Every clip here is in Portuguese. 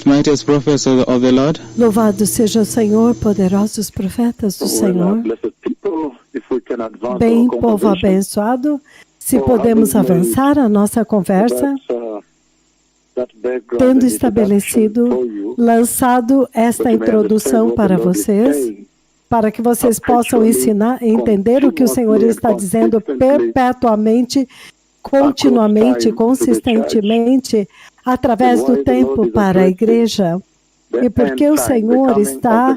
greatest, mightiest prophets of the Lord. Louvado seja o Senhor, poderosos profetas do Senhor. Bem, povo abençoado, se podemos avançar a nossa conversa, tendo estabelecido, lançado esta introdução para vocês, para que vocês possam ensinar, entender o que o Senhor está dizendo perpetuamente, continuamente, consistentemente, através do tempo para a igreja. E porque o Senhor está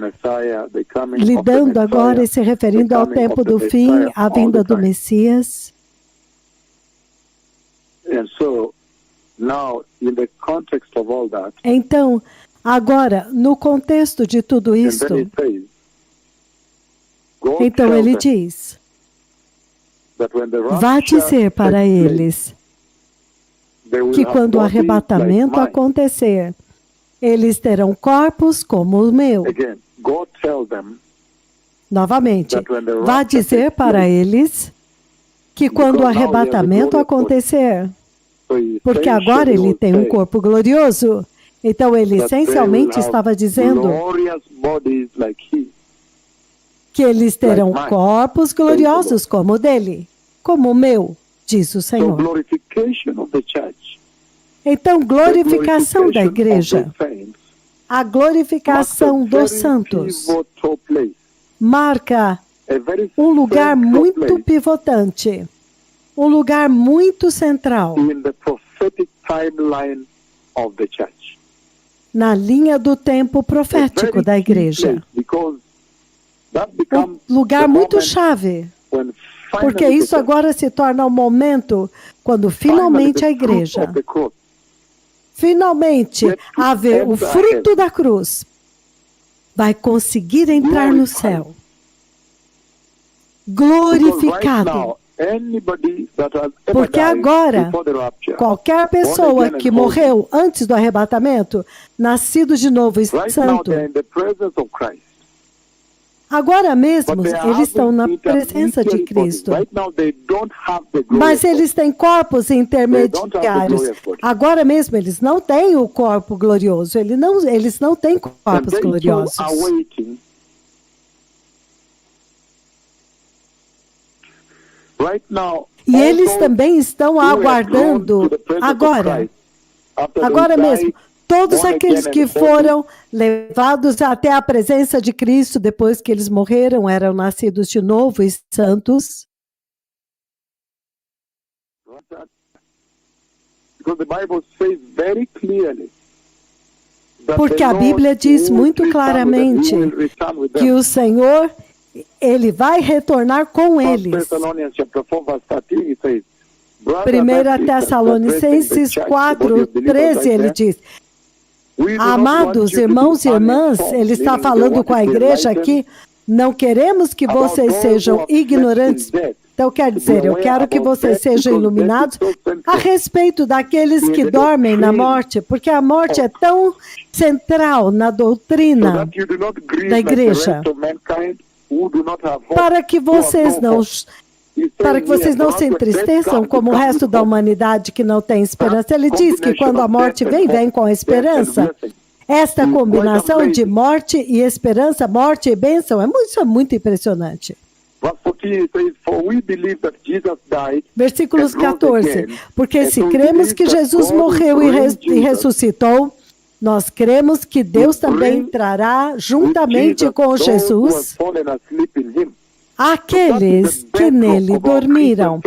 lidando agora e se referindo ao tempo do fim, à vinda do Messias. Então, agora, no contexto de tudo isto, então ele diz, vá dizer para eles que quando o arrebatamento acontecer, eles terão corpos como o meu. Novamente, vá dizer para eles que quando o arrebatamento acontecer, porque agora ele tem um corpo glorioso, então ele essencialmente estava dizendo que eles terão corpos gloriosos como o dele, como o meu, diz o Senhor. Então, glorificação da igreja, a glorificação dos santos, marca um lugar muito pivotante, um lugar muito central na linha do tempo profético da igreja. Um lugar muito chave, porque isso agora se torna um momento quando finalmente a igreja, finalmente a ver o fruto da cruz, vai conseguir entrar no céu, glorificado. Porque agora, qualquer pessoa que morreu antes do arrebatamento, nascido de novo e santo, agora mesmo, eles estão na presença de Cristo. Mas eles têm corpos intermediários. Agora mesmo, eles não têm o corpo glorioso. Eles não têm corpos gloriosos. E eles também estão aguardando agora mesmo. Todos aqueles que foram levados até a presença de Cristo depois que eles morreram, eram nascidos de novo e santos. Porque a Bíblia diz muito claramente que o Senhor, Ele vai retornar com eles. 1 Tessalonicenses 4:13, ele diz, amados irmãos e irmãs, ele está falando com a igreja aqui, não queremos que vocês sejam ignorantes. Então, quer dizer, eu quero que vocês sejam iluminados a respeito daqueles que dormem na morte, porque a morte é tão central na doutrina da igreja, para que vocês não se entristeçam como o resto da humanidade que não tem esperança. Ele diz que quando a morte vem, vem com a esperança. Esta combinação de morte e esperança, morte e bênção, isso é muito impressionante. Versículos 14. Porque se cremos que Jesus morreu e ressuscitou, nós cremos que Deus também trará juntamente com Jesus aqueles que nele dormiram.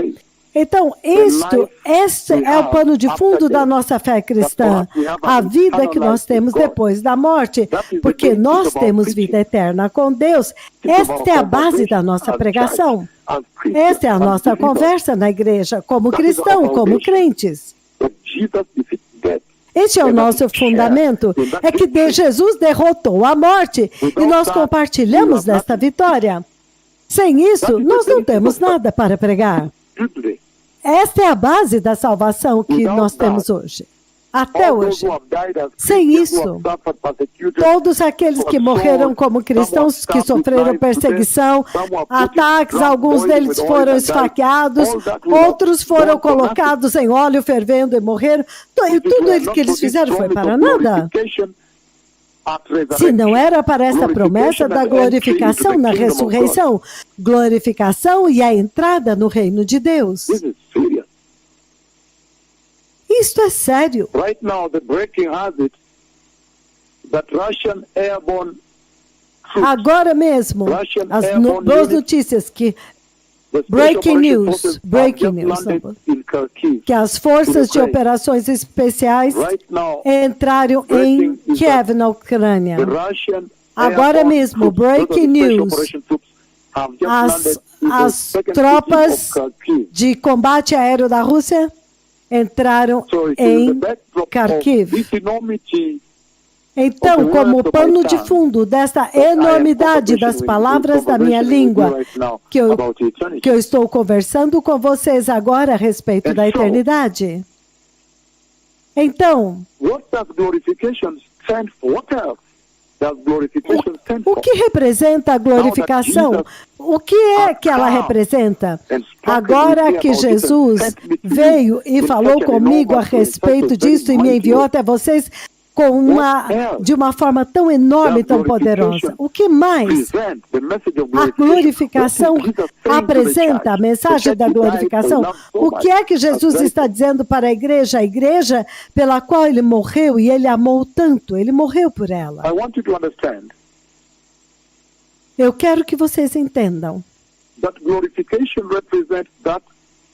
Então, este é o pano de fundo da nossa fé cristã, a vida que nós temos depois da morte, porque nós temos vida eterna com Deus. Esta é a base da nossa pregação. Esta é a nossa conversa na igreja, como cristão, como crentes. Este é o nosso fundamento, é que Jesus derrotou a morte e nós compartilhamos desta vitória. Sem isso, nós não temos nada para pregar. Esta é a base da salvação que nós temos hoje. Até hoje. Sem isso, todos aqueles que morreram como cristãos, que sofreram perseguição, ataques, alguns deles foram esfaqueados, outros foram colocados em óleo fervendo e morreram. E tudo o que eles fizeram foi para nada. Se não era para essa promessa da glorificação na ressurreição, glorificação e a entrada no reino de Deus. Isto é sério. Right now, the breaking has it that Russian airborne troops, Agora mesmo, as boas notícias que the breaking Special news, Forces have breaking just news, landed in Kharkiv. que as forças de operações especiais Right now, entraram em Kiev, na Ucrânia. the Russian Agora airborne mesmo, troops, those are the breaking Special news. Operation troops, have just As, landed in the as second tropas city of Kharkiv. de combate aéreo da Rússia entraram So it is the em backdrop Kharkiv. of this enormity. Então, como pano de fundo desta enormidade das palavras da minha língua, que eu estou conversando com vocês agora a respeito da eternidade. Então, What does glorification stand for? What else does glorification stand o for? que representa a glorificação? O que é que ela representa? Agora que Jesus veio e falou comigo a respeito disso e me enviou até vocês de uma forma tão enorme, tão poderosa. O que mais? A glorificação apresenta a mensagem da glorificação. O que é que Jesus está dizendo para a igreja? A igreja pela qual ele morreu e ele amou tanto. Ele morreu por ela. I want you to understand Eu quero que vocês entendam that glorification represents that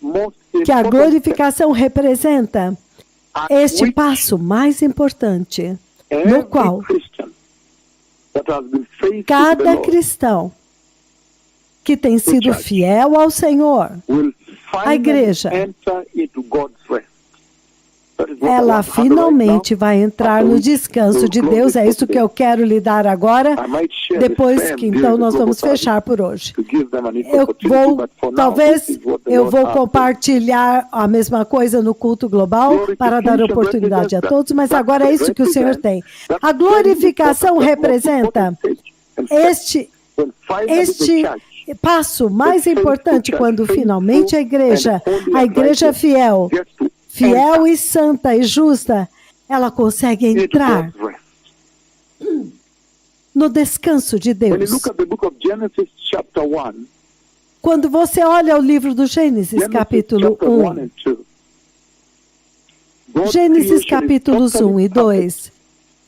most que a important glorificação representa step este at passo mais importante, which no every qual Christian that has been faithful to the cada Lord cristão que tem sido fiel ao Senhor, will finally igreja, enter into God's rest. That is what I ela want to have finalmente right vai entrar no descanso de Deus. É isso que eu quero lhe dar agora, now. I might share this depois plan que during então the nós vamos global fechar por hoje. to give them an equal Eu opportunity, vou, but for now, talvez, this is what the eu Lord vou asked us. compartilhar a mesma coisa no culto global para dar oportunidade a todos, mas agora é isso que o Senhor tem. A glorificação representa este passo mais importante quando finalmente a igreja fiel e santa e justa, ela consegue entrar no descanso de When you Deus. look at the book of Genesis chapter 1, Quando você olha o livro do Gênesis, capítulo chapter 1 1, and 2, God's Gênesis creation is capítulos 1 totally e 2,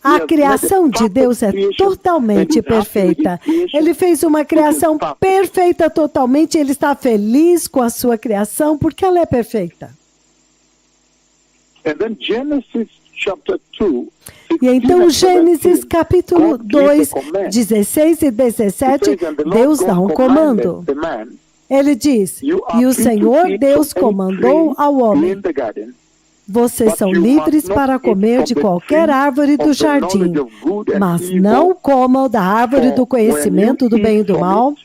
a criação de Deus é totalmente perfeita. Ele fez uma criação perfeita totalmente, ele está feliz com a sua criação porque ela é perfeita. And then Genesis chapter 2, E então 16 Gênesis and 17, capítulo God gives 2, a command. 16 e 17, It says, "And the Lord Deus God dá um commanded comando. the man, Ele diz, you are e o free to Senhor eat Deus from any comandou tree ao homem, in the garden, vocês but são you livres must not para eat comer from de the qualquer tree árvore do of the jardim, knowledge of good and mas evil, não comam da árvore do for when conhecimento you do bem e eat do from mal, it,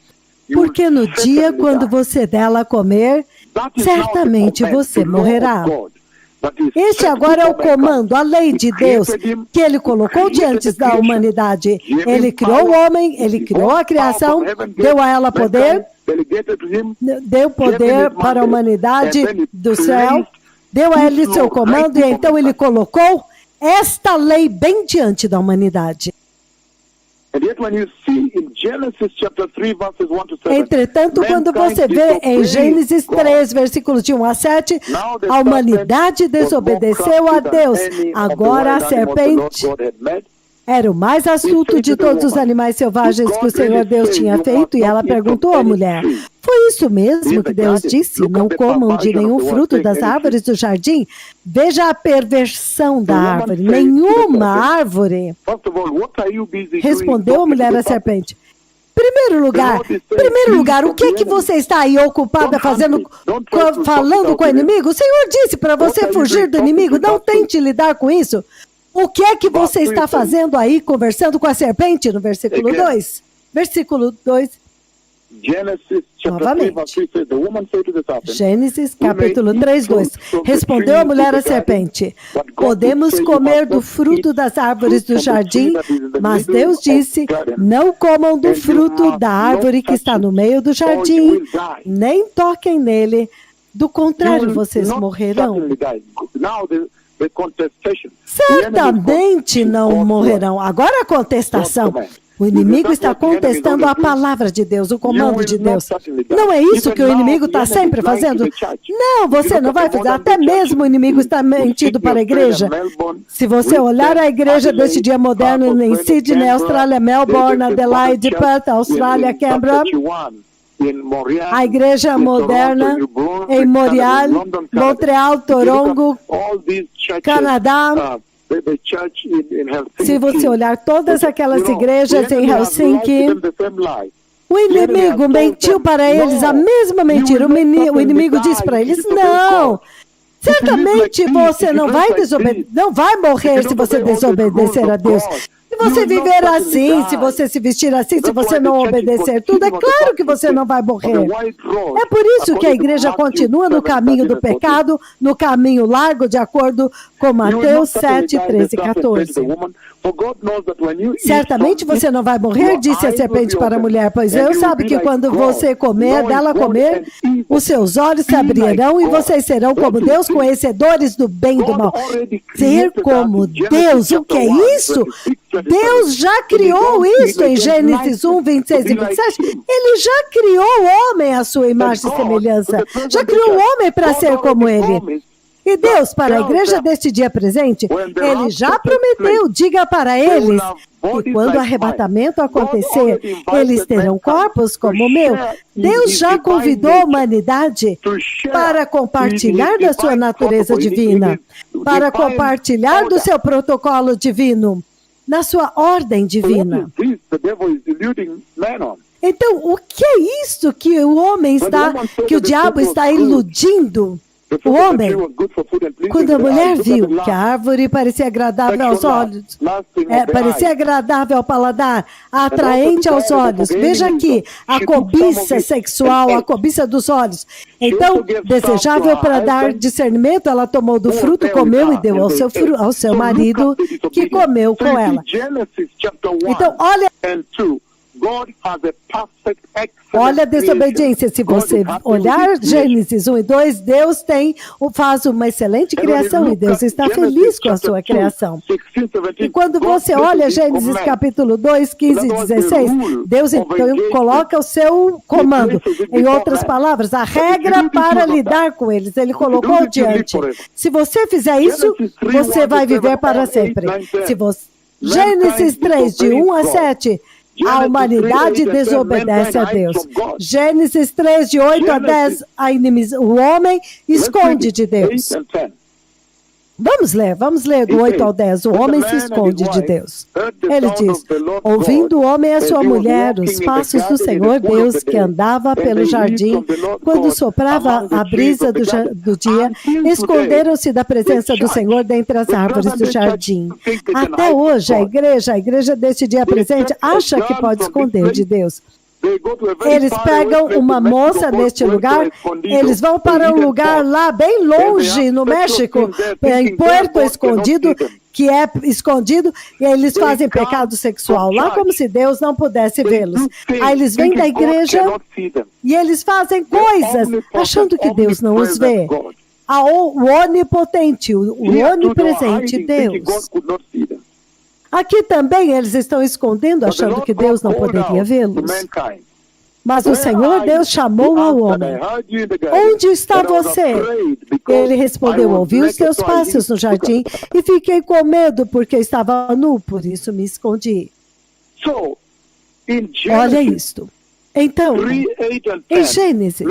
you will porque no dia certainly quando die." você dela comer, That is now the certamente command, você the law of morrerá. God, that is Este set agora é o before mankind. comando, a lei de He Deus, created him, que ele colocou created diante the da creation, humanidade. gave him Ele criou o power, homem, ele he criou a got power criação, from heaven, deu a ela mankind, poder, delegated to him, deu poder his para a mandate, humanidade and then he do céu, placed deu a ele his seu law comando right e então before ele mankind. colocou esta lei bem diante da humanidade. And yet when you see in Genesis chapter 3 verses 1 to 7, Entretanto, quando você vê em Gênesis 3, versículos de 1 a 7, a humanidade desobedeceu a Deus. Agora a serpente era o mais astuto de todos os animais selvagens que o Senhor Deus tinha feito, e ela perguntou à mulher, foi isso mesmo que Deus disse? Não comam de nenhum fruto das árvores do jardim? Veja a perversão da árvore. Nenhuma árvore. Respondeu a mulher à serpente. Primeiro lugar, o que é que você está aí ocupada fazendo, falando com o inimigo? O Senhor disse para você fugir do inimigo, não tente lidar com isso. O que é que você está fazendo aí, conversando com a serpente, no versículo 2? Versículo 2. Novamente. Gênesis capítulo 3, 2. Respondeu a mulher à serpente, podemos comer do fruto das árvores do jardim, mas Deus disse, não comam do fruto da árvore que está no meio do jardim, nem toquem nele, do contrário vocês morrerão. the contestation. Certamente não morrerão. Agora a contestação. O inimigo está contestando a palavra de Deus, o comando de Deus. Não é isso que o inimigo está sempre fazendo? Não, você não vai fazer. Até mesmo o inimigo está mentindo para a igreja. Se você olhar a igreja deste dia moderno em Sydney, Austrália, Melbourne, Adelaide, Perth, Austrália, Canberra, a igreja moderna em Montreal, Toronto, Canadá. Se você olhar todas aquelas igrejas em Helsinki, o inimigo mentiu para eles a mesma mentira. O inimigo disse para eles, não, certamente você não vai morrer se você desobedecer a Deus. Se você viver assim, se você se vestir assim, se você não obedecer tudo, é claro que você não vai morrer. É por isso que a igreja continua no caminho do pecado, no caminho largo, de acordo com Mateus 7, 13 e 14. Certamente você não vai morrer, disse a serpente para a mulher, pois Deus sabe que quando você dela comer, os seus olhos se abrirão e vocês serão como Deus, conhecedores do bem e do mal. Ser como Deus, o que é isso? Deus já criou isso em Gênesis 1, 26 e 27. Ele já criou o homem à sua imagem e semelhança. Já criou o homem para ser como ele. E Deus, para a igreja deste dia presente, Ele já prometeu, diga para eles, que quando o arrebatamento acontecer, eles terão corpos como o meu. Deus já convidou a humanidade para compartilhar da sua natureza divina, para compartilhar do seu protocolo divino, na sua ordem divina. Então, o que é isso que o diabo está iludindo? O homem, quando a mulher viu que a árvore parecia agradável aos olhos, parecia agradável ao paladar, atraente aos olhos, veja aqui, a cobiça sexual, a cobiça dos olhos. Então, desejável para dar discernimento, ela tomou do fruto, comeu e deu ao seu marido, que comeu com ela. Então, olha a desobediência. Se você olhar Gênesis 1 e 2, Deus faz uma excelente criação e Deus está feliz com a sua criação. E quando você olha Gênesis capítulo 2, 15 e 16, Deus então coloca o seu comando. Em outras palavras, a regra para lidar com eles, Ele colocou diante. Se você fizer isso, você vai viver para sempre. Gênesis 3, de 1 a 7, a humanidade desobedece a Deus. Gênesis 3, de 8 a 10, o homem esconde de Deus. Vamos ler do 8 ao 10. O homem se esconde de Deus. Ele diz, ouvindo o homem e a sua mulher os passos do Senhor Deus que andava pelo jardim, quando soprava a brisa do dia, esconderam-se da presença do Senhor dentre as árvores do jardim. Até hoje, a igreja deste dia presente acha que pode esconder de Deus. Eles pegam uma moça neste lugar, eles vão para um lugar lá bem longe, no México, em Puerto Escondido, que é escondido, e eles fazem pecado sexual lá como se Deus não pudesse vê-los. Aí eles vêm da igreja e eles fazem coisas achando que Deus não os vê. O onipotente, o onipresente Deus. Aqui também eles estão escondendo, achando que Deus não poderia vê-los. Mas o Senhor Deus chamou ao homem. Onde está você? Ele respondeu, ouvi os teus passos no jardim e fiquei com medo porque estava nu, por isso me escondi. Olha isto. Então, em Gênesis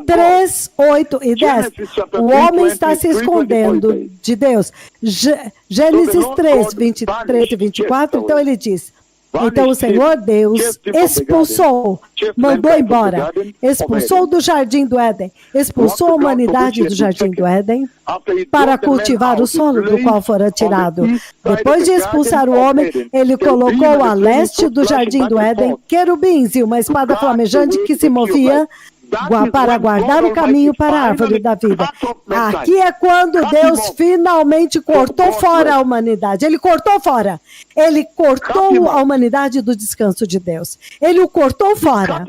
3, 8 e 10, o homem está se escondendo de Deus. Gênesis 3, 23 e 24, então ele diz, então o Senhor Deus expulsou, mandou embora, expulsou do jardim do Éden, expulsou a humanidade do jardim do Éden para cultivar o solo do qual fora tirado. Depois de expulsar o homem, ele colocou a leste do jardim do Éden querubins e uma espada flamejante que se movia para guardar o caminho para a árvore da vida. Aqui é quando Deus finalmente cortou fora a humanidade. Ele cortou fora. Ele cortou a humanidade do descanso de Deus. Ele o cortou fora.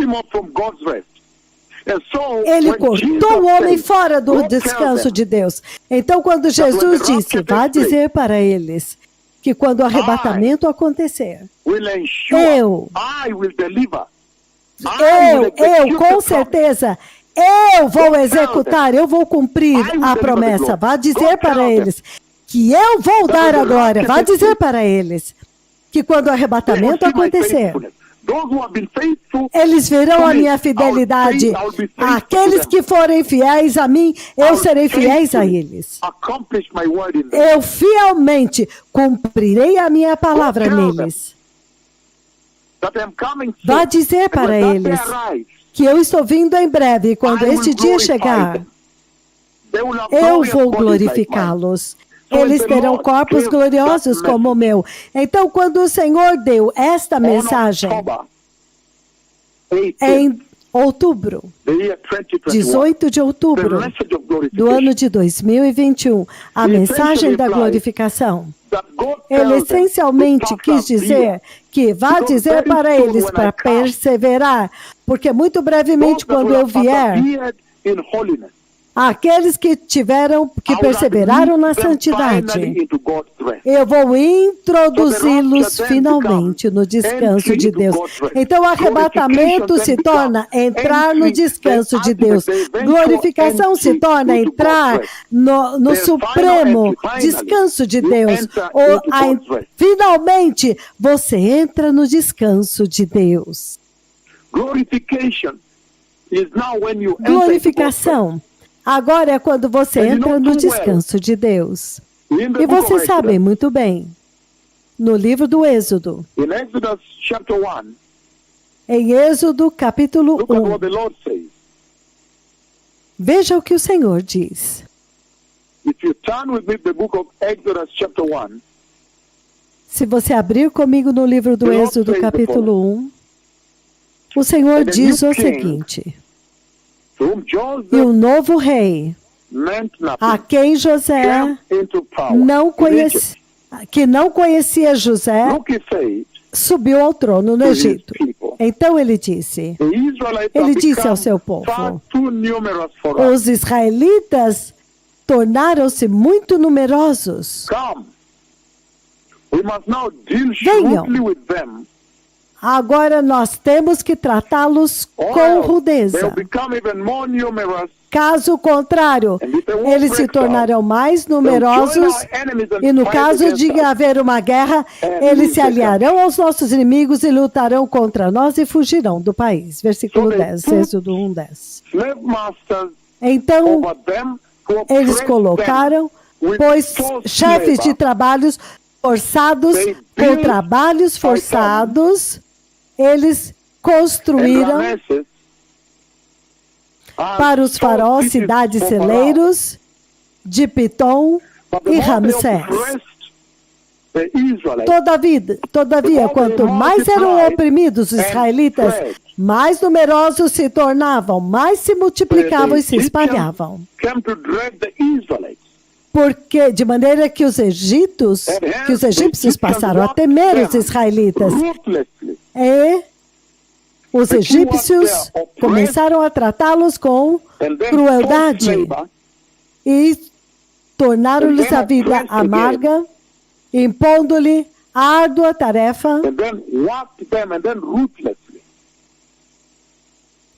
And so, Ele when cortou Jesus o homem said, fora do "Go tell descanso them de Deus. Então, quando Jesus disse, vá dizer para eles que quando o arrebatamento acontecer, will ensure, Eu. I will deliver. I will execute com the promise. certeza, eu vou executar, eu vou cumprir a promessa. Vá dizer para eles que eu vou dar a glória. Vá dizer para eles que quando o They will arrebatamento see my acontecer, faithfulness. Those who have been faithful eles verão to a me, minha fidelidade. I will be faithful to Aqueles them. que forem fiéis a mim, I eu will serei fiéis a faithfully eles. accomplish my word in them. Eu fielmente cumprirei a minha palavra Go tell neles. That I am coming soon. Vá dizer And para when that eles day arrives, que eu estou vindo em breve, e quando I will este dia glorify chegar, them. They will have eu glorious vou bodies like mine. glorificá-los. So Eles the terão Lord corpos gave gloriosos that como o meu. Então, quando o Senhor deu esta mensagem On October 18th, em outubro, the year 2021, 18 de the outubro message of do glorification, ano de 2021, a mensagem da glorificação, that God ele tells them essencialmente to quis dizer que vá dizer para eles para perseverar, porque muito brevemente quando eu vier, in holiness, aqueles que perseveraram na santidade, eu vou introduzi-los finalmente no descanso de Deus. Então, o arrebatamento se torna entrar no descanso de Deus. Glorificação se torna entrar no supremo descanso de Deus. Finalmente, você entra no descanso de Deus. Glorificação. Agora é quando você entra no descanso de Deus. E vocês sabem muito bem, no livro do Êxodo, em Êxodo capítulo 1, veja o que o Senhor diz. Se você abrir comigo no livro do Êxodo capítulo 1, o Senhor diz o seguinte: e um novo rei, a quem José que não conhecia José, subiu ao trono no Egito. Então ele disse ao seu povo: os israelitas tornaram-se muito numerosos. Venham. Agora nós temos que tratá-los com rudeza. Caso contrário, eles se tornarão mais numerosos e no caso de haver uma guerra, eles se aliarão aos nossos inimigos e lutarão contra nós e fugirão do país. Versículo 10, Êxodo 1:10. Então, eles colocaram, pois, chefes de trabalhos forçados, com trabalhos forçados, eles construíram para os faraós cidades celeiros de Pitom e Ramsés. Todavia, quanto mais eram oprimidos os israelitas, mais numerosos se tornavam, mais se multiplicavam e se espalhavam. Porque, de maneira que os egípcios passaram a temer os israelitas. E os egípcios começaram a tratá-los com crueldade e tornaram-lhes a vida amarga, impondo-lhe árdua tarefa.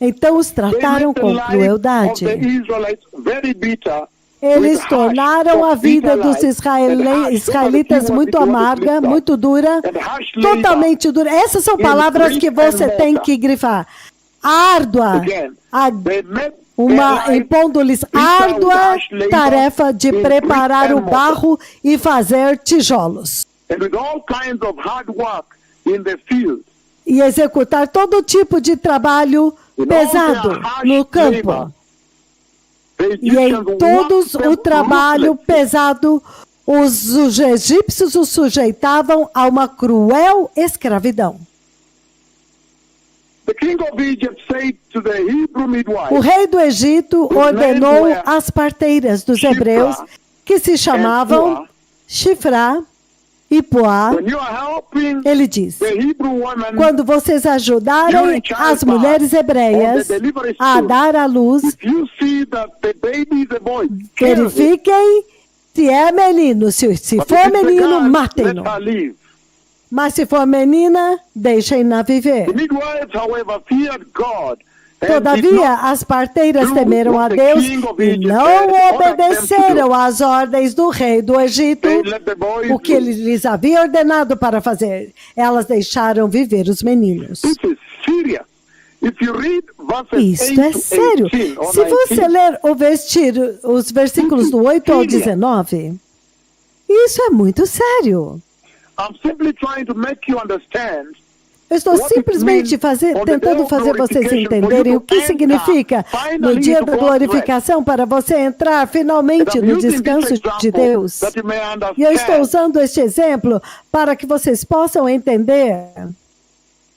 Então os trataram com crueldade. Eles tornaram a vida dos israelitas muito amarga, muito dura, totalmente dura. Essas são palavras que você tem que grifar. Árdua, impondo-lhes árdua tarefa de preparar o barro e fazer tijolos. E executar todo tipo de trabalho pesado no campo. E em todos o trabalho pesado, os egípcios os sujeitavam a uma cruel escravidão. O rei do Egito ordenou às parteiras dos hebreus, que se chamavam Shifra e Poá, when you are helping ele diz: the Hebrew woman, quando vocês ajudaram as mulheres hebreias a dar à luz, if you see that the baby is a boy, kill him. verifiquem se é menino. Se But for if it's a menino, girl, matem-no. let her live. Mas se for menina, deixem-na viver. The midwives, however, feared God. And did Todavia, not as parteiras do temeram a what the Deus king of e Egypt não had ordered them obedeceram to do. às ordens do rei do Egito, They let the boys o que ele live. lhes havia ordenado para fazer. Elas deixaram viver os meninos. This is serious. If you read verses Isto é 8 to sério. 18 or Se você 19, ler os versículos do 8 ao 19, isso é muito sério. I'm simply trying to make you understand. Eu estou simplesmente tentando fazer vocês entenderem o que significa no dia da glorificação para você entrar finalmente no descanso de Deus. E eu estou usando este exemplo para que vocês possam entender.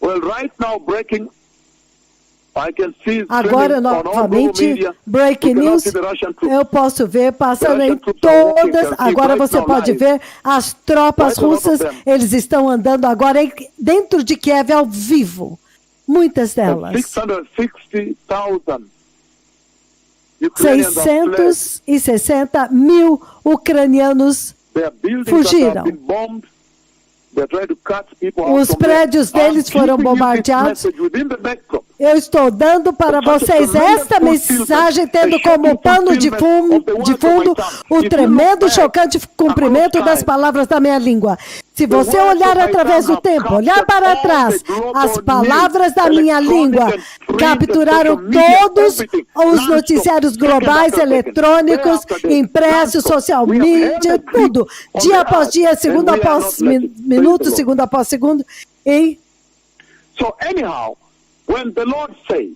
Well, right now, breaking. I can see Agora, streaming on all global novamente, media. breaking You cannot news, see the Russian troops. eu posso ver passando em Russian troops are walking, todas. can see Agora right você now pode live. ver as tropas Quite a lot of russas, them. eles estão andando agora dentro de Kiev ao vivo. Muitas And delas. 660,000 Ukrainians are fled. 660 mil ucranianos Their buildings fugiram. have been bombed. They're trying to cut people out Os from prédios there. deles I'm foram giving you this bombardeados. message within the backdrop. Eu estou dando para vocês esta mensagem, tendo como pano de fundo o tremendo e chocante cumprimento das palavras da minha língua. Se você olhar através do tempo, olhar para trás, as palavras da minha língua capturaram todos os noticiários globais, eletrônicos, impressos, social media, tudo, dia após dia, segundo após minuto, segundo após segundo. E So anyhow, when the Lord said,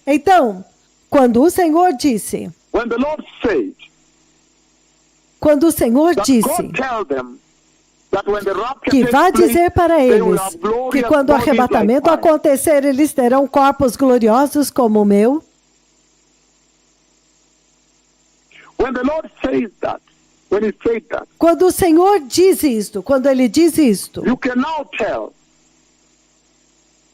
então, quando o Senhor disse, when the Lord said quando o Senhor that disse God tell them that when the rapture que takes vai place, dizer para they will eles have que glorious quando o bodies like arrebatamento mine. acontecer, eles terão corpos gloriosos como o meu. When the Lord says that, when he said that, Quando o Senhor diz isto, quando ele diz isto, you can now tell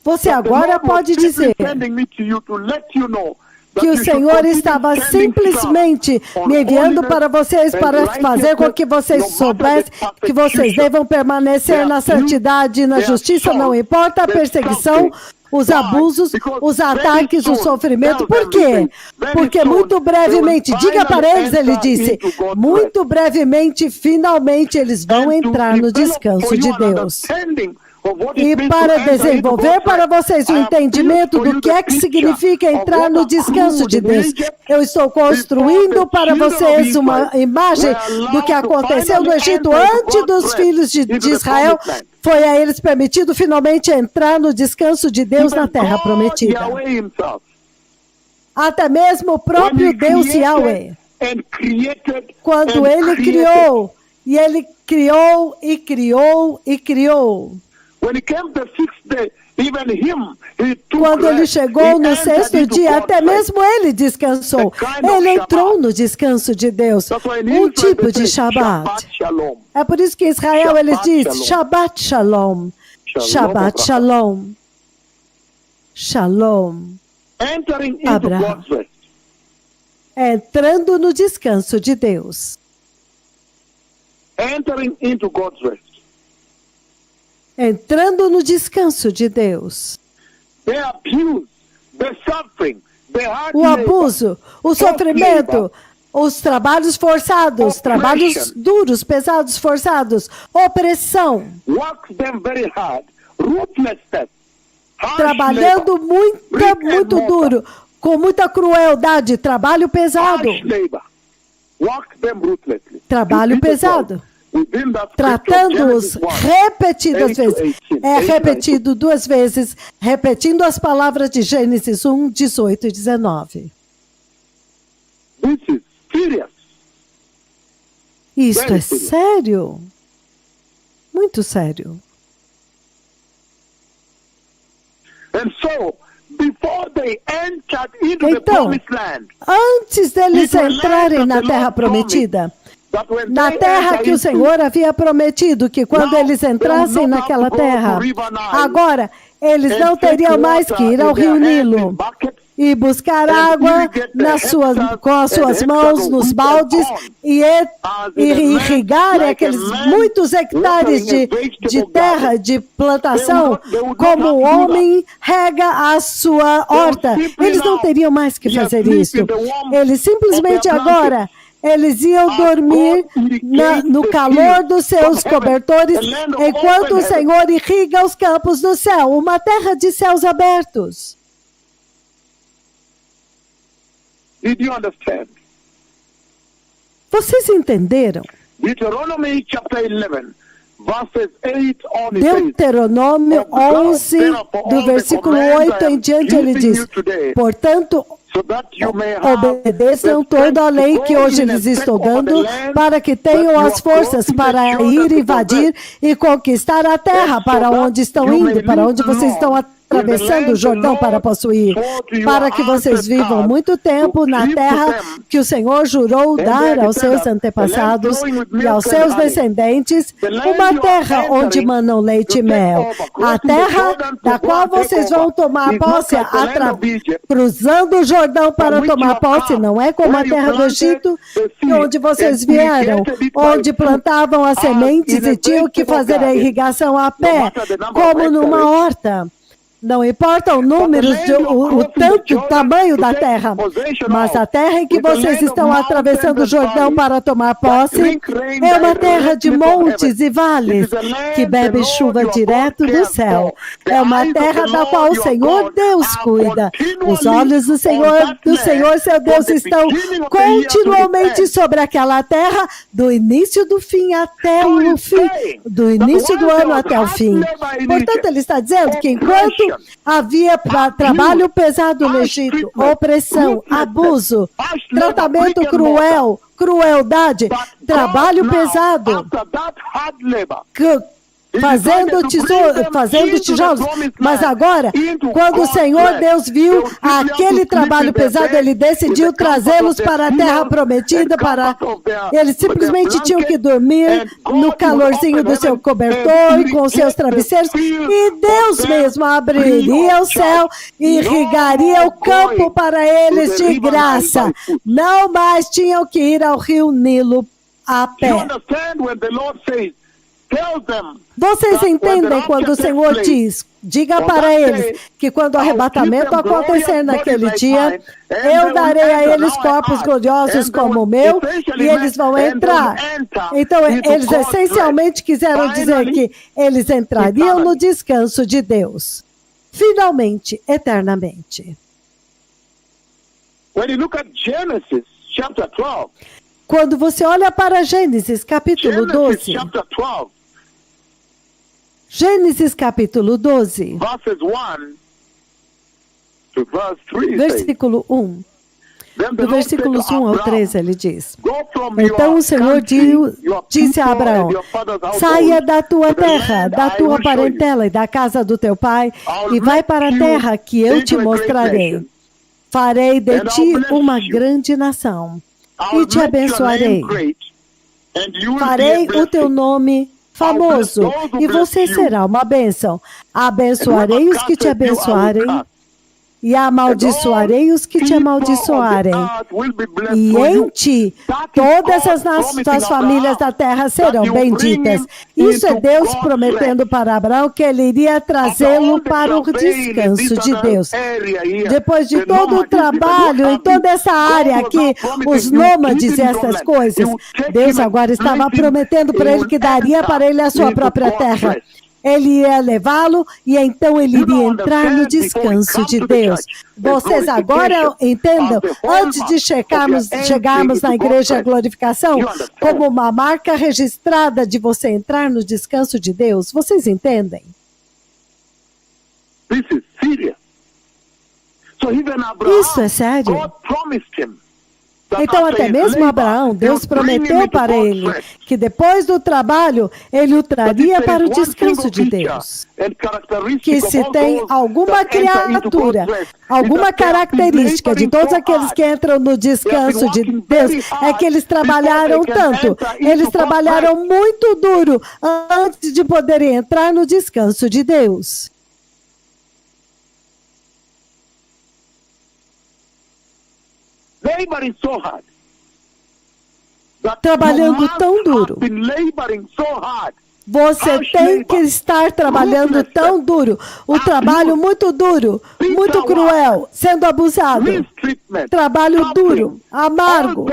você that the agora Lord was pode simply dizer sending me to you to let you know that que o you should Senhor continue estava standing simplesmente strong on me enviando holiness para vocês, and para fazer com que vocês righteousness, no matter soubessem the que vocês persecution. devam permanecer na santidade e na justiça, não importa a perseguição, os abusos, os ataques, o sofrimento. Por quê? Porque muito brevemente, diga para eles, ele disse, muito brevemente, finalmente, eles vão entrar no descanso de Deus. E para desenvolver para vocês o entendimento do que é que significa entrar no descanso de Deus, eu estou construindo para vocês uma imagem do que aconteceu no Egito antes dos filhos de Israel. Foi a eles permitido finalmente entrar no descanso de Deus na terra prometida. Até mesmo o próprio Deus Yahweh, quando ele criou, e ele criou e criou e criou. Quando ele chegou no sexto dia, até mesmo ele descansou. Ele entrou no descanso de Deus, um tipo de Shabbat. É por isso que em Israel ele diz Shabbat Shalom, Shabbat Shalom, Shalom. Abraham. Entrando no descanso de Deus. Entrando no descanso de Deus. O abuso, o sofrimento, os trabalhos forçados, trabalhos duros, pesados, forçados, opressão. Trabalhando muito duro, com muita crueldade, trabalho pesado. Trabalho pesado. Tratando-os repetidas vezes. É repetido 2 vezes, repetindo as palavras de Gênesis 1, 18 e 19. Isto é sério. Muito sério. Então, antes deles entrarem na terra prometida, that when na they terra enter que o into, Senhor havia prometido, que quando now eles they will entrassem not have naquela to go terra, to River Nile agora eles and não take teriam mais que water ir ao in their rio hands Nilo in buckets e buscar and água irrigate the hectares com as and suas hectares mãos of nos wheat and baldes corn, e as in a land irrigar like a aqueles man muitos hectares watering a de vegetable terra, garden. de plantação, They would not como o have to do homem rega a sua horta. simply Eles não now teriam mais que be fazer asleep isso. in the warmth Eles simplesmente of their agora, eles iam As dormir God irrigates no the calor fields dos seus from heaven, cobertores, a land of enquanto open o Senhor irriga os campos do céu, uma terra de céus abertos. Did you understand? Vocês entenderam? Deuteronomy chapter 11, verses 8 on, it says, Deuteronômio 11, do versículo 8 em diante, ele diz: portanto, so that you may have obedeçam the toda a strength lei to que go hoje in and lhes take estou over the dando, land para que tenham that you as are forças causing para the children ir to invadir e conquistar a terra para onde estão indo, para onde vocês estão atravessando o Jordão para possuir, para que vocês vivam muito tempo na terra que o Senhor jurou dar aos seus antepassados e aos seus descendentes, uma terra onde manam leite e mel. A terra da qual vocês vão tomar posse cruzando o Jordão para tomar posse, não é como a terra do Egito, onde vocês vieram, onde plantavam as sementes e tinham que fazer a irrigação a pé, como numa horta. Não importa o número, o tamanho da terra, mas a terra em que vocês estão atravessando o Jordão para tomar posse é uma terra de montes e vales, que bebe chuva direto do céu. É uma terra da qual o Senhor Deus cuida. Os olhos do Senhor seu Deus estão continuamente sobre aquela terra, do início do fim até o fim, do início do ano até o fim. Portanto, ele está dizendo que enquanto havia trabalho pesado no Egito, opressão, abuso, tratamento cruel, crueldade, trabalho pesado, fazendo tijolos. Mas agora, quando o Senhor Deus viu aquele trabalho pesado, ele decidiu trazê-los para a terra prometida. Eles simplesmente tinham que dormir no calorzinho do seu cobertor e com seus travesseiros, e Deus mesmo abriria o céu e irrigaria o campo para eles de graça. Não mais tinham que ir ao rio Nilo a pé. Vocês entendem quando o Senhor diz, diga para eles, que quando o arrebatamento acontecer naquele dia, eu darei a eles corpos gloriosos como o meu, e eles vão entrar. Então, eles essencialmente quiseram dizer que eles entrariam no descanso de Deus, finalmente, eternamente. Quando você olha para Gênesis capítulo 12, Gênesis capítulo 12, versículo 1. Do versículos 1 ao 3, ele diz: então o Senhor disse a Abraão: saia da tua terra, da tua parentela e da casa do teu pai, e vai para a terra que eu te mostrarei. Farei de ti uma grande nação, e te abençoarei. Farei o teu nome famoso, e você será uma bênção. Abençoarei os que te abençoarem, e amaldiçoarei os que te amaldiçoarem. E em ti, todas as famílias da terra serão benditas. Isso é Deus prometendo para Abraão que ele iria trazê-lo para o descanso de Deus. Depois de todo o trabalho em toda essa área aqui, os nômades e essas coisas, Deus agora estava prometendo para ele que daria para ele a sua própria terra. Ele ia levá-lo e então ele iria entrar no descanso de Deus. Vocês agora entendam, antes de chegarmos na igreja glorificação, como uma marca registrada de você entrar no descanso de Deus, vocês entendem? Isso é sério. Então, até mesmo Abraão, Deus prometeu para ele que depois do trabalho, ele o traria para o descanso de Deus. Que se tem alguma criatura, alguma característica de todos aqueles que entram no descanso de Deus, é que eles trabalharam tanto, eles trabalharam muito duro antes de poderem entrar no descanso de Deus. Trabalhando tão duro. Você tem que estar trabalhando tão duro. O trabalho muito duro, muito cruel, sendo abusado. Trabalho duro, amargo,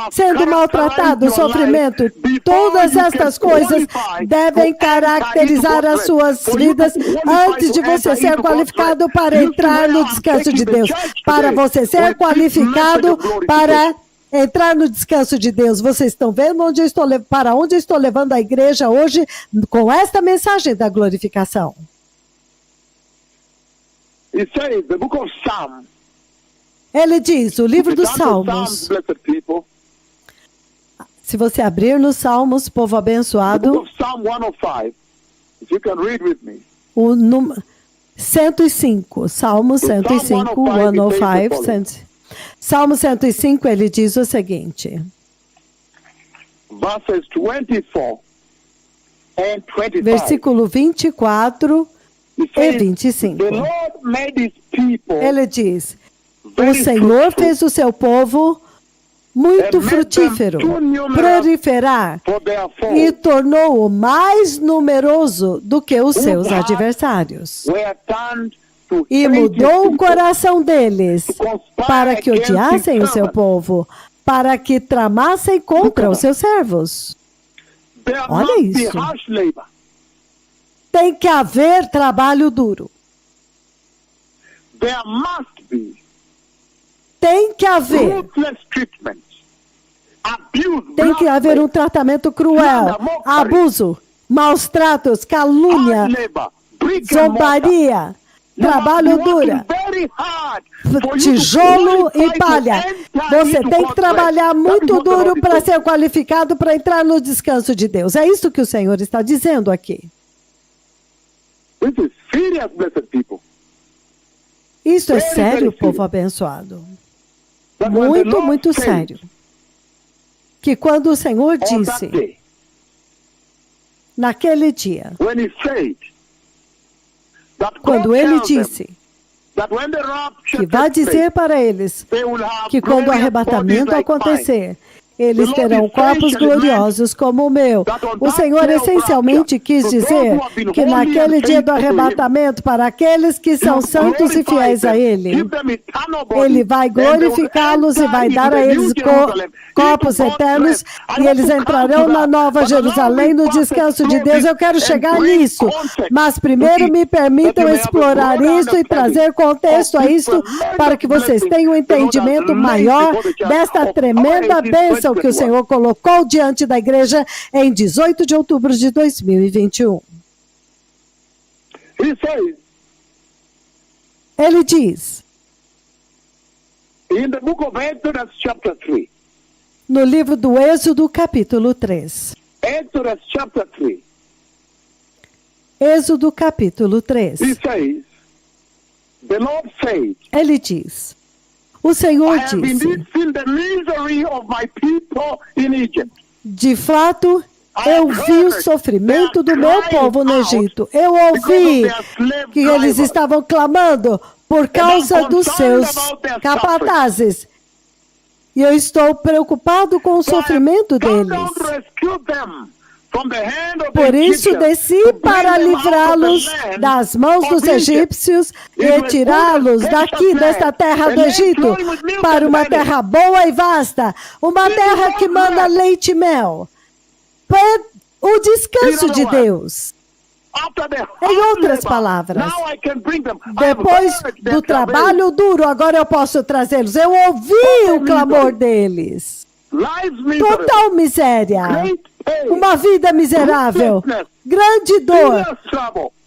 sendo maltratado, sofrimento. Todas estas coisas devem caracterizar as suas vidas antes de você ser qualificado para entrar no descanso de Deus. Para você ser qualificado para entrar no descanso de Deus. Vocês estão vendo para onde eu estou levando a igreja hoje com esta mensagem da glorificação? Ele diz, o livro dos Salmos. Se você abrir nos Salmos, povo abençoado, o número 105, Salmo 105, 105, Salmo 105, ele diz o seguinte. Versículo 24 e 25. Ele diz, o Senhor fez o seu povo muito frutífero, proliferar, e tornou-o mais numeroso do que os seus adversários. E mudou o coração deles para que odiassem o seu povo, para que tramassem contra os seus servos. Olha isso. Tem que haver trabalho duro. Tem que haver. Tem que haver um tratamento cruel, abuso, maus tratos, calúnia, zombaria. Trabalho duro, tijolo e palha. Você tem que trabalhar muito duro para ser qualificado para entrar no descanso de Deus. É isso que o Senhor está dizendo aqui. Isso é sério, povo abençoado. Muito, muito sério. Que quando o Senhor disse, naquele dia, quando ele disse que vai dizer para eles que quando o arrebatamento acontecer, eles terão corpos gloriosos como o meu. O Senhor essencialmente quis dizer que naquele dia do arrebatamento, para aqueles que são santos e fiéis a Ele, Ele vai glorificá-los e vai dar a eles corpos eternos e eles entrarão na Nova Jerusalém, no descanso de Deus. Eu quero chegar nisso, mas primeiro me permitam explorar isso e trazer contexto a isso para que vocês tenham um entendimento maior desta tremenda bênção que o Senhor colocou diante da igreja em 18 de outubro de 2021. Ele diz, no livro do Êxodo, capítulo 3. Êxodo, capítulo 3. Ele diz, o Senhor disse, de fato, eu vi o sofrimento do meu povo no Egito. Eu ouvi que eles estavam clamando por causa dos seus capatazes. E eu estou preocupado com o sofrimento deles. Por isso desci para livrá-los das mãos dos egípcios e tirá-los daqui, desta terra do Egito, para uma terra boa e vasta, uma terra que manda leite e mel. O descanso de Deus. Em outras palavras, depois do trabalho duro, agora eu posso trazê-los. Eu ouvi o clamor deles. Total miséria. Uma vida miserável, grande dor,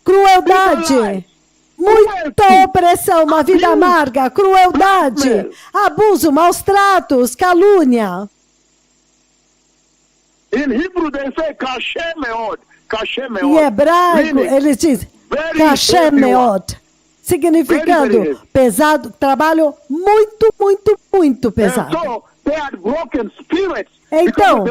crueldade, muita opressão, uma vida amarga, crueldade, abuso, maus tratos, calúnia. In Hebrew they say kashem meod. Kashem meod. Em hebraico, eles dizem kashem meod, significando pesado, trabalho muito, muito, muito pesado. Então,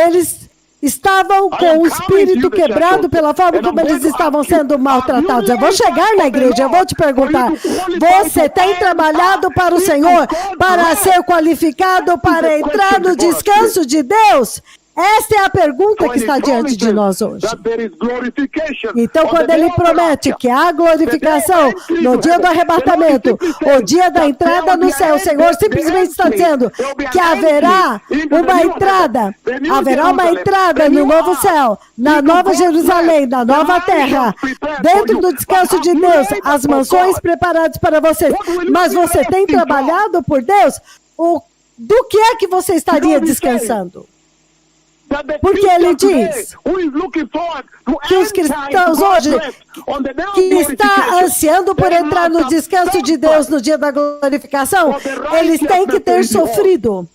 eles estavam com o espírito quebrado pela forma como eles estavam sendo maltratados. Eu vou chegar na igreja, eu vou te perguntar, você tem trabalhado para o Senhor, para ser qualificado, para entrar no descanso de Deus? Esta é a pergunta que está diante de nós hoje. Então, quando ele promete que há glorificação no dia do arrebatamento, o dia da entrada no céu, o Senhor simplesmente está dizendo que haverá uma entrada no novo céu, na nova Jerusalém, na nova terra, dentro do descanso de Deus, as mansões preparadas para vocês. Mas você tem trabalhado por Deus? Do que é que você estaria descansando? Porque ele diz que os cristãos hoje, que está ansiando por entrar no descanso de Deus no dia da glorificação, eles têm que ter sofrido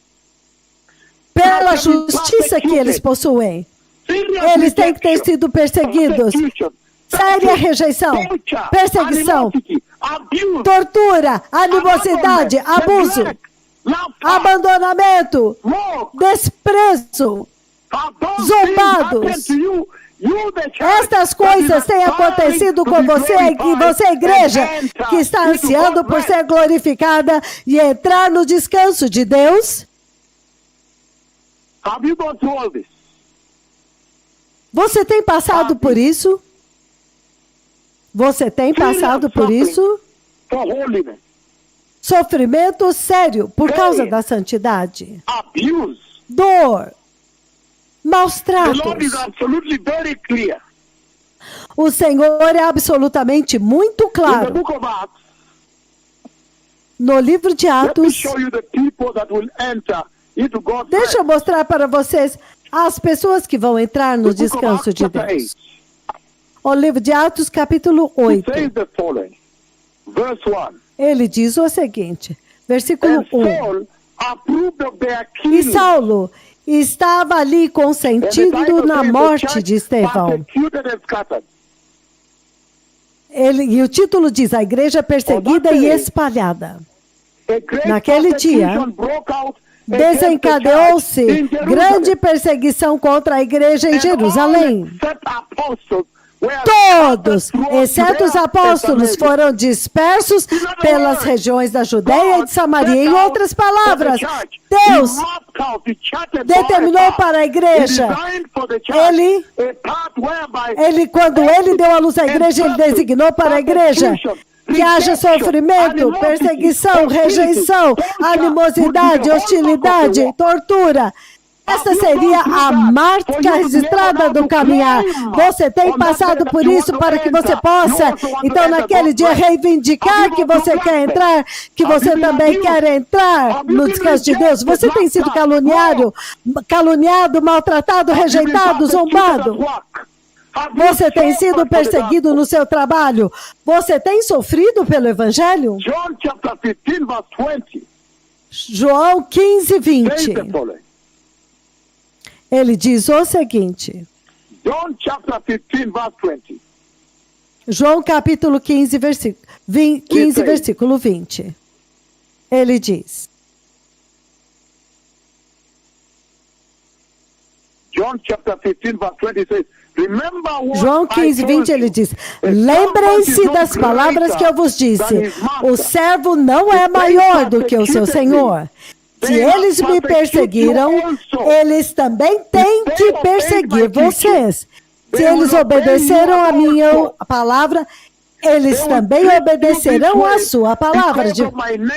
pela justiça que eles possuem. Eles têm que ter sido perseguidos. Séria rejeição, perseguição, tortura, animosidade, abuso, abandonamento, desprezo, zombados. Estas coisas têm acontecido com você, e você, igreja, que está ansiando por ser glorificada e entrar no descanso de Deus. Você tem passado por isso? Você tem passado por isso? Sofrimento sério por causa da santidade. Dor. Maus tratos. O Senhor é absolutamente muito claro. No livro de Atos, deixa eu mostrar para vocês as pessoas que vão entrar no descanso de Deus. O livro de Atos, capítulo 8. Ele diz o seguinte, versículo 1. E Saulo estava ali consentindo na morte de Estevão. E o título diz, a igreja perseguida e espalhada. Naquele dia, desencadeou-se grande perseguição contra a igreja em Jerusalém. Todos, exceto os apóstolos, foram dispersos pelas regiões da Judéia e de Samaria. Em outras palavras, Deus determinou para a igreja, quando ele deu à luz à igreja, ele designou para a igreja que haja sofrimento, perseguição, rejeição, animosidade, hostilidade, tortura. Esta seria a marca registrada do caminhar. Você tem passado por isso para que você possa, então, naquele dia, reivindicar que você quer entrar, que você também quer entrar no descanso de Deus. Você tem sido caluniado, maltratado, rejeitado, zombado. Você tem sido perseguido no seu trabalho. Você tem sofrido pelo Evangelho? João 15, 20. Ele diz o seguinte. João capítulo 15, versículo 20. Ele diz. João 15, 20, ele diz, lembrem-se das palavras que eu vos disse, o servo não é maior do que o seu senhor. Se eles me perseguiram, eles também têm que perseguir vocês. Se eles obedeceram a minha palavra, eles também obedecerão a sua palavra.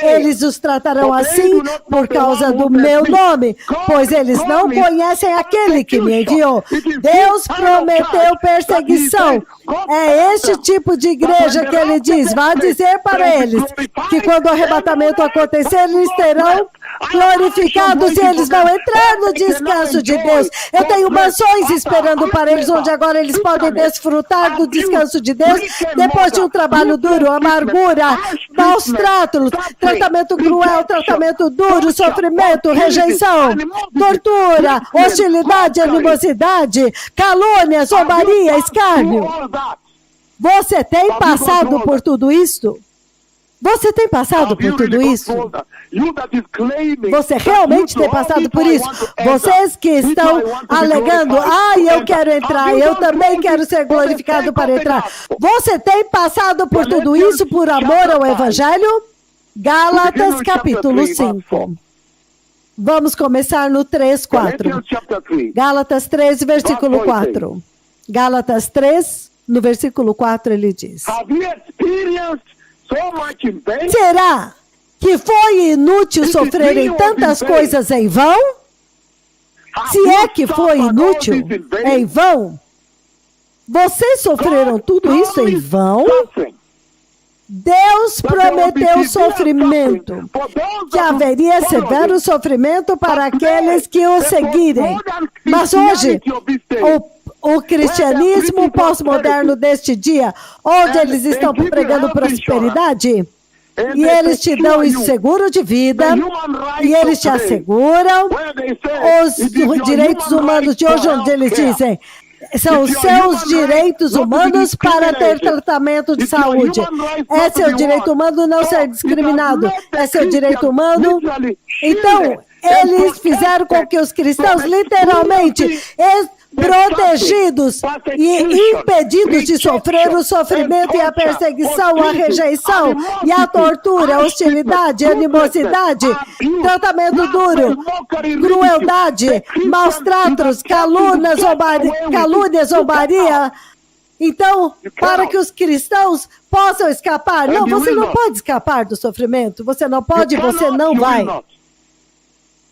Eles os tratarão assim por causa do meu nome, pois eles não conhecem aquele que me enviou. Deus prometeu perseguição. É este tipo de igreja que ele diz, vá dizer para eles que quando o arrebatamento acontecer, eles terão glorificados e eles vão entrar no descanso de Deus. Eu tenho mansões esperando para eles, onde agora eles podem desfrutar do descanso de Deus, depois de um trabalho duro, amargura, maus tratos, tratamento cruel, tratamento duro, sofrimento, rejeição, tortura, hostilidade, animosidade, calúnia, zombaria, escárnio. Você tem passado por tudo isso? Você tem passado por tudo isso? Você realmente tem passado por isso? Vocês que estão alegando, eu quero entrar, eu também quero ser glorificado para entrar. Você tem passado por tudo isso por amor ao Evangelho? Gálatas capítulo 5. Vamos começar no 3:4. Gálatas 3, versículo 4. Gálatas 3, no versículo 4, ele diz: será que foi inútil sofrerem tantas coisas em vão? Se é que foi inútil, em vão, vocês sofreram tudo isso em vão? Deus prometeu sofrimento, que haveria severo sofrimento para aqueles que o seguirem. Mas hoje, o cristianismo pós-moderno deste dia, onde eles estão pregando prosperidade, e eles te dão o seguro de vida, e eles te asseguram os direitos humanos de hoje, onde eles dizem, são os seus direitos humanos para ter tratamento de saúde. É seu direito humano não ser discriminado. É seu direito humano. Então, eles fizeram com que os cristãos, literalmente, protegidos e impedidos de sofrer o sofrimento e a perseguição, a rejeição e a tortura, a hostilidade, a animosidade, tratamento duro, crueldade, maus tratos, calúnia, zombaria. Então, para que os cristãos possam escapar. Não, você não pode escapar do sofrimento. Você não pode, você não vai.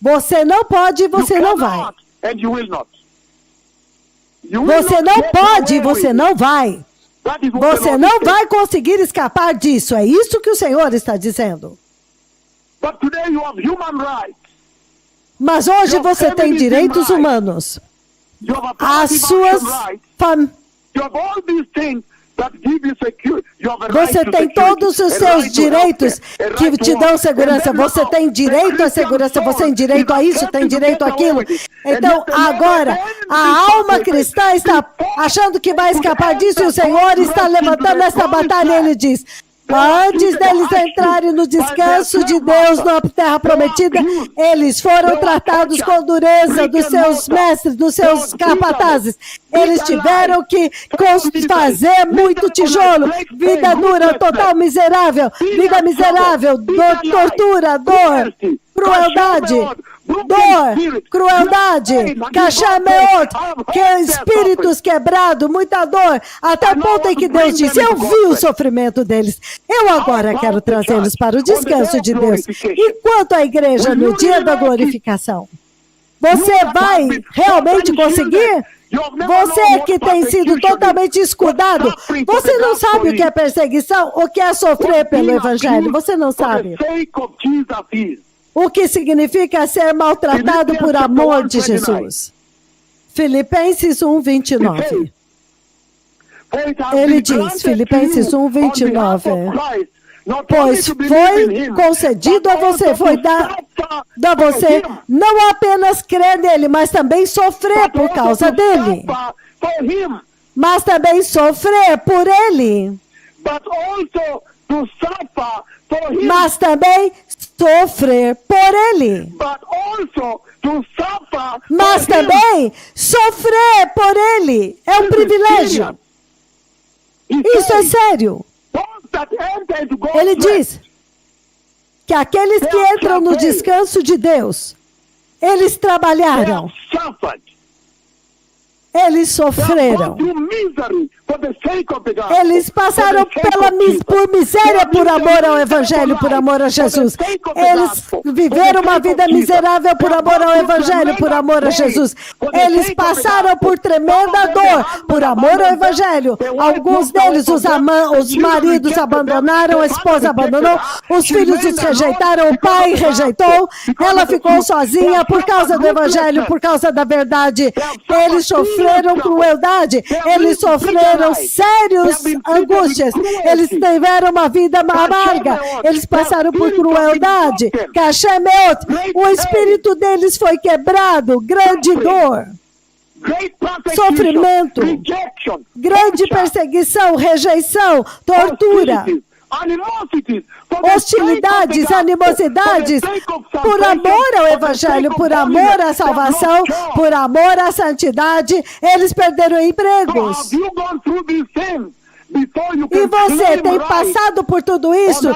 Você não pode, você não vai. Você não pode, você não vai. Você não vai conseguir escapar disso. É isso que o Senhor está dizendo. Mas hoje você tem direitos humanos. As suas Você tem todos os seus direitos que te dão segurança. Você tem direito à segurança, você tem direito a isso, tem direito àquilo. Então, agora, a alma cristã está achando que vai escapar disso e o Senhor está levantando essa batalha. Ele diz, antes deles entrarem no descanso de Deus na terra prometida, eles foram tratados com dureza dos seus mestres, dos seus capatazes. Eles tiveram que fazer muito tijolo, vida dura, total miserável, vida miserável, tortura, dor, crueldade, cachameot, espíritos quebrados, muita dor, até o ponto em que Deus disse, eu vi o sofrimento deles, eu agora quero trazê-los para o descanso de Deus. Enquanto a igreja no dia da glorificação, você vai realmente conseguir? Você que tem sido totalmente escudado, você não sabe o que é perseguição, o que é sofrer pelo Evangelho, você não sabe. O que significa ser maltratado por amor de Jesus. Filipenses 1:29. Ele diz, Filipenses 1:29. Pois foi concedido a você, foi dado a você, não apenas crer nele, mas também sofrer por causa dele. Mas também sofrer por ele. Mas também sofrer por ele. Mas também sofrer por ele. É um privilégio. Isso é sério. Ele diz que aqueles que entram no descanso de Deus, eles trabalharam. Eles sofreram. for the sake of the gospel, Eles passaram for the sake pela of Jesus. por miséria, por amor ao Evangelho, por amor a Jesus. Eles viveram uma vida miserável por amor ao Evangelho, por amor a Jesus. Eles passaram por tremenda dor, por amor ao Evangelho. Alguns deles, os maridos abandonaram, a esposa abandonou, os filhos os rejeitaram, o pai rejeitou, ela ficou sozinha por causa do Evangelho, por causa da verdade. Eles sofreram crueldade, eles sofreram sérios angústias, eles tiveram uma vida amarga, eles passaram por crueldade, Kashemeot, o espírito deles foi quebrado, grande dor, sofrimento, grande perseguição, rejeição, tortura, hostilidades, animosidades, por amor ao Evangelho, por amor à salvação, por amor à santidade, eles perderam empregos. E você tem passado por tudo isso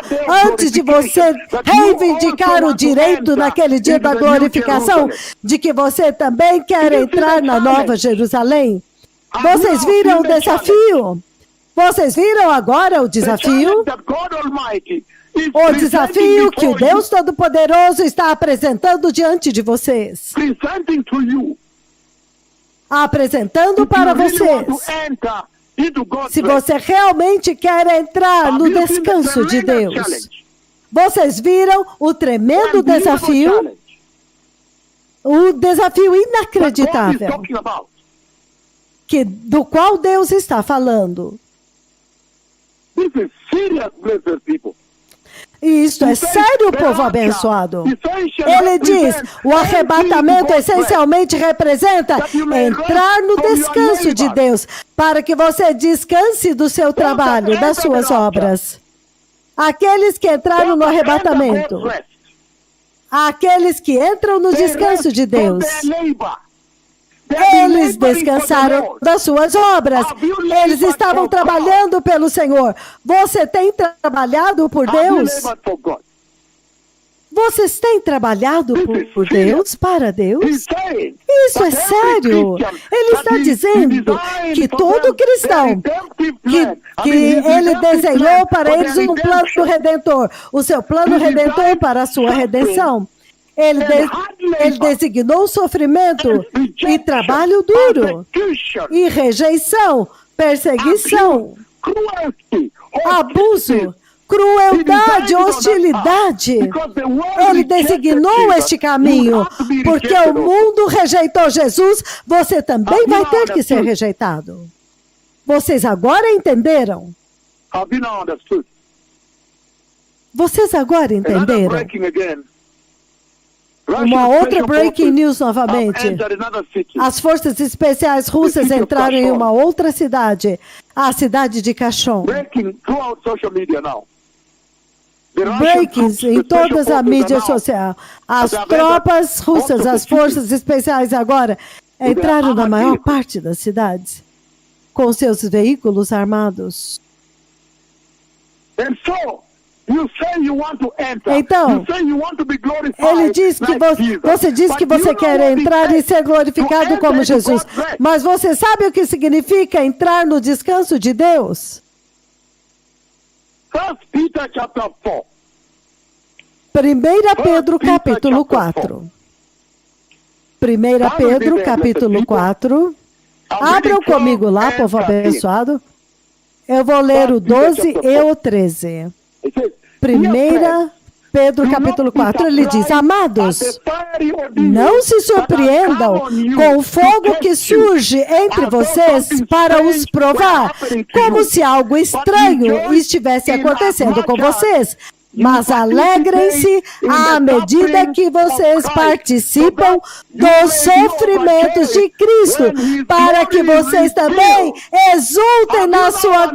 antes de você reivindicar o direito naquele dia da glorificação, de que você também quer entrar na Nova Jerusalém? Vocês viram o desafio? Vocês viram agora o desafio? O desafio que o Deus Todo-Poderoso está apresentando diante de vocês. Apresentando para vocês. Se você realmente quer entrar no descanso de Deus. Vocês viram o tremendo desafio? O desafio inacreditável. Do qual Deus está falando. Isso é sério, povo abençoado. Ele diz, o arrebatamento essencialmente representa entrar no descanso de Deus, para que você descanse do seu trabalho, das suas obras. Aqueles que entraram no arrebatamento, aqueles que entram no descanso de Deus, eles descansaram das suas obras. Eles estavam trabalhando pelo Senhor. Você tem trabalhado por Deus? Vocês têm trabalhado por Deus, para Deus? Isso é sério. Ele está dizendo que todo cristão, que ele desenhou para eles um plano redentor, o seu plano redentor para a sua redenção. Ele designou sofrimento e trabalho duro, e rejeição, perseguição, abuso, crueldade, hostilidade. Ele designou este caminho, porque o mundo rejeitou Jesus, você também vai ter que ser rejeitado. Vocês agora entenderam? Vocês agora entenderam? Uma outra breaking news novamente. As forças especiais russas entraram em uma outra cidade, a cidade de Kherson. Breakings em todas as mídias sociais. As tropas russas, as forças especiais agora, entraram na maior parte das cidades, com seus veículos armados. Então, ele diz que você diz que você quer entrar e ser glorificado como Jesus. Mas você sabe o que significa entrar no descanso de Deus? 1 Pedro capítulo 4. 1 Pedro capítulo 4. Abram comigo lá, povo abençoado. Eu vou ler o 12 e o 13. 1 Pedro capítulo 4, ele diz, amados, não se surpreendam com o fogo que surge entre vocês para os provar, como se algo estranho estivesse acontecendo com vocês. Mas alegrem-se à medida que vocês participam dos sofrimentos de Cristo, para que vocês também exultem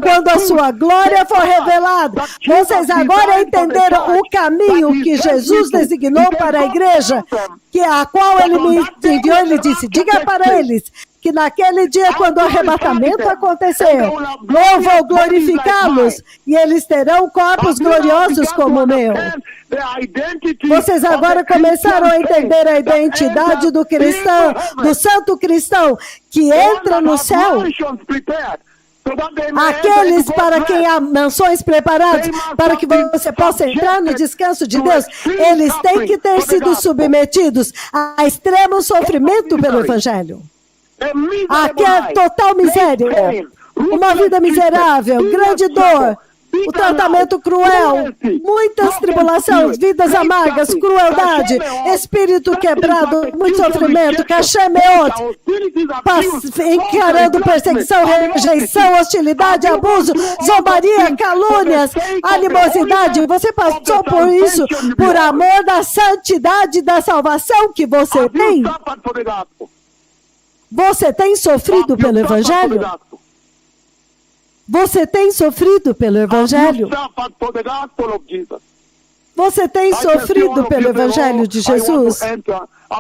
quando a sua glória for revelada. Vocês agora entenderam o caminho que Jesus designou para a igreja, a qual ele me enviou. Ele disse, diga para eles que naquele dia, quando o arrebatamento acontecer, eu vou glorificá-los e eles terão corpos gloriosos como o meu. Vocês agora começaram a entender a identidade do cristão, do santo cristão, que entra no céu. Aqueles para quem há mansões preparadas, para que você possa entrar no descanso de Deus, eles têm que ter sido submetidos a extremo sofrimento pelo Evangelho. Aquela total miséria, uma vida miserável, grande dor, o tratamento cruel, muitas tribulações, vidas amargas, crueldade, espírito quebrado, muito sofrimento, cachemeot, encarando perseguição, rejeição, hostilidade, abuso, zombaria, calúnias, animosidade. Você passou por isso por amor da santidade da salvação que você tem? Você tem sofrido pelo Evangelho? Você tem sofrido pelo Evangelho? Você tem sofrido pelo Evangelho de Jesus?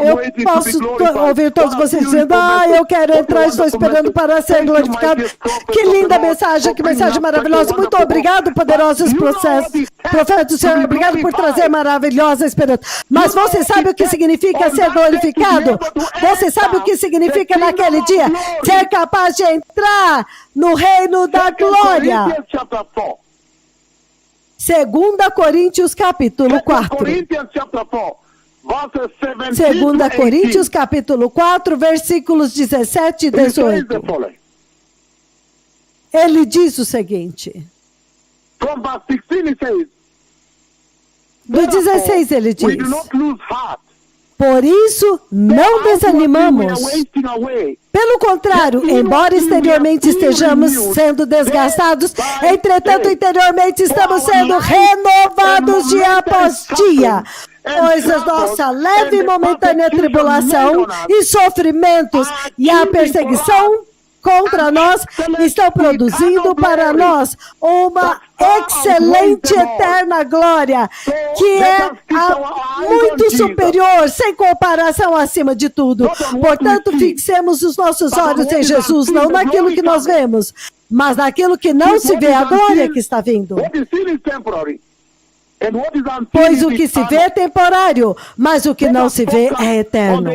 Eu posso ouvir todos vocês dizendo: eu quero entrar, estou esperando para ser glorificado. Que linda mensagem, que mensagem maravilhosa. Muito obrigado, poderosos profetas do Senhor. Obrigado por trazer maravilhosa esperança. Mas você sabe o que significa ser glorificado? Você sabe o que significa naquele dia ser capaz de entrar no reino da glória? 2 Coríntios capítulo 4. 2 Coríntios capítulo 4, versículos 17 e 18. Ele diz o seguinte. Do 16 ele diz: por isso não desanimamos. Pelo contrário, embora exteriormente estejamos sendo desgastados, entretanto interiormente estamos sendo renovados dia após dia. Pois a nossa leve e momentânea tribulação e sofrimentos e a perseguição contra nós estão produzindo para nós uma excelente eterna glória, que é muito superior, sem comparação acima de tudo. Portanto, fixemos os nossos olhos em Jesus, não naquilo que nós vemos, mas naquilo que não se vê, a glória que está vindo. Pois o que se vê é temporário, mas o que não se vê é eterno.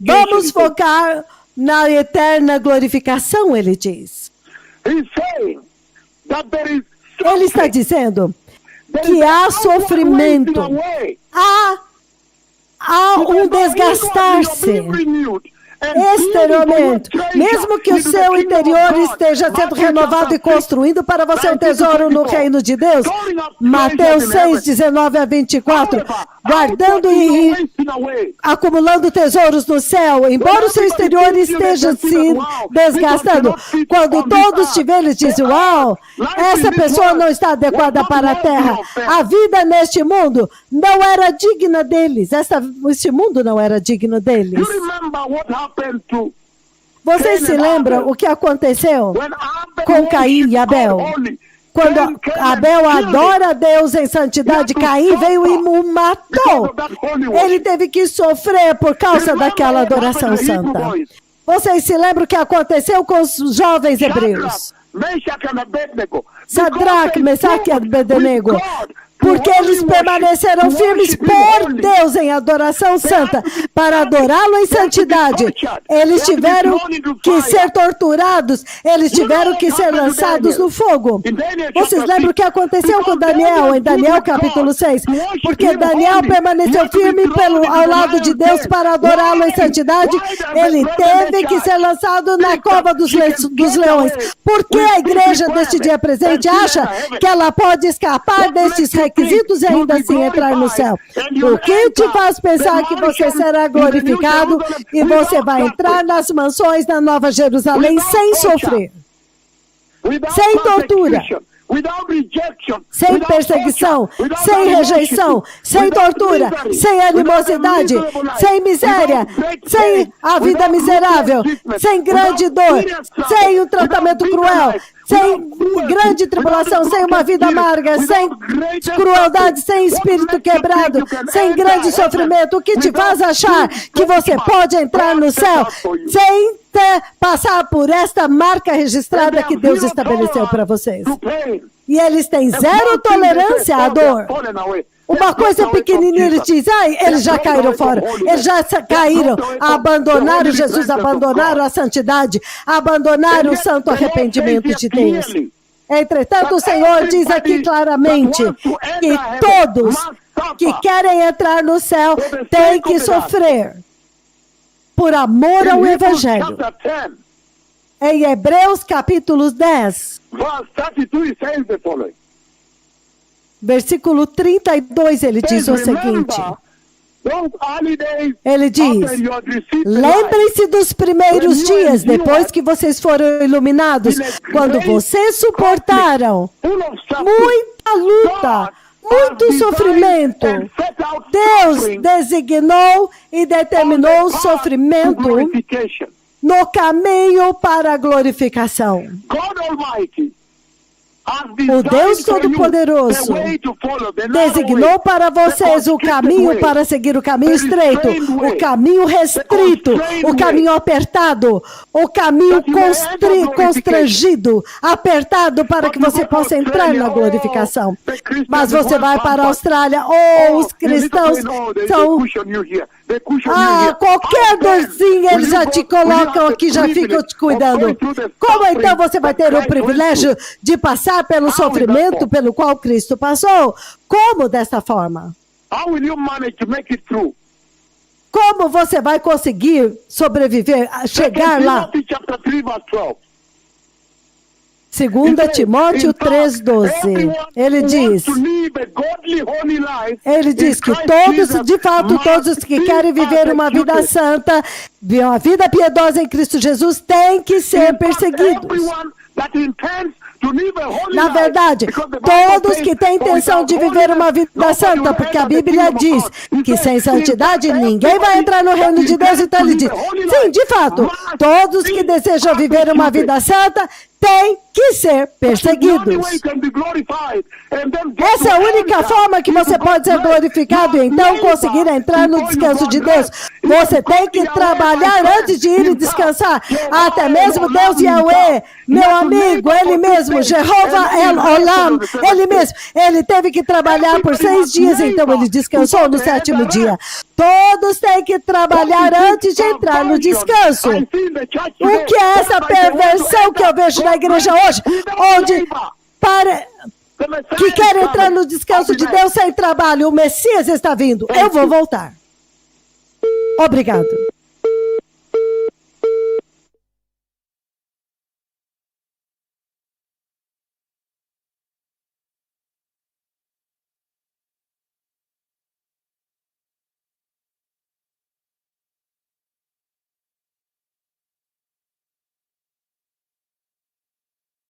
Vamos focar na eterna glorificação, ele diz. Ele está dizendo que há sofrimento, há um desgastar-se exteriormente, mesmo que o seu interior esteja sendo renovado e construindo para você um tesouro no reino de Deus. Mateus 6, 19 a 24, guardando e acumulando tesouros no céu, embora o seu exterior esteja se desgastando. Quando todos te verem, eles dizem: uau, essa pessoa não está adequada para a terra. A vida neste mundo não era digna deles. Este mundo não era digno deles. Vocês se lembram o que aconteceu com Caim e Abel? Quando Abel adora a Deus em santidade, Caim veio e o matou. Ele teve que sofrer por causa daquela adoração santa. Vocês se lembram o que aconteceu com os jovens hebreus? Sadraque, Mesaque e Abednego. Porque eles permaneceram firmes por Deus em adoração santa, para adorá-lo em santidade. Eles tiveram que ser torturados, eles tiveram que ser lançados no fogo. Vocês lembram o que aconteceu com Daniel, em Daniel capítulo 6? Porque Daniel permaneceu firme ao lado de Deus para adorá-lo em santidade, ele teve que ser lançado na cova dos leões. Por que a igreja deste dia presente acha que ela pode escapar destes requisitos e ainda assim entrar no céu? O que te faz pensar que você será glorificado e você vai entrar nas mansões da Nova Jerusalém sem sofrer, sem tortura, sem perseguição, sem rejeição, sem tortura, sem animosidade, sem miséria, sem a vida miserável, sem grande dor, sem um tratamento cruel, sem grande tribulação, sem uma vida amarga, sem crueldade, sem espírito quebrado, sem grande sofrimento? O que te faz achar que você pode entrar no céu sem passar por esta marca registrada que Deus estabeleceu para vocês? E eles têm zero tolerância à dor. Uma coisa pequenininha, ele diz, ai, eles já caíram fora, eles já caíram, abandonaram Jesus, abandonaram a santidade, abandonaram o santo arrependimento de Deus. Entretanto, o Senhor diz aqui claramente que todos que querem entrar no céu têm que sofrer por amor ao Evangelho. Em Hebreus capítulo 10, versículo 32, ele diz o seguinte. Ele diz, lembrem-se dos primeiros dias, depois que vocês foram iluminados, quando vocês suportaram muita luta, muito sofrimento. Deus designou e determinou o sofrimento no caminho para a glorificação. O Deus Todo-Poderoso designou para vocês o caminho para seguir o caminho estreito, o caminho restrito, o caminho apertado, o caminho constrangido, apertado para que você possa entrar na glorificação. Mas você vai para a Austrália, os cristãos são... qualquer dorzinha eles já te colocam aqui, já ficam te cuidando. Como então você vai ter o privilégio de passar pelo sofrimento pelo qual Cristo passou? Como dessa forma? Como você vai conseguir sobreviver, chegar lá? 2 Timóteo 3,12. Ele diz que todos, de fato, todos que querem viver uma vida santa, uma vida piedosa em Cristo Jesus, têm que ser perseguidos. Na verdade, todos que têm intenção de viver uma vida santa, porque a Bíblia diz que sem santidade ninguém vai entrar no reino de Deus, então ele diz, sim, de fato, todos que desejam viver uma vida santa têm que ser perseguidos. Essa é a única forma que você pode ser glorificado e então conseguir entrar no descanso de Deus. Você tem que trabalhar antes de ir e descansar. Até mesmo Deus Yahweh, meu amigo, ele mesmo, Jehovah El Olam, ele mesmo, ele teve que trabalhar por 6 dias, então ele descansou no 7º dia. Todos têm que trabalhar antes de entrar no descanso. O que é essa perversão que eu vejo na igreja hoje, onde que quer entrar no descanso de Deus sem trabalho? O Messias está vindo, eu vou voltar. Obrigado.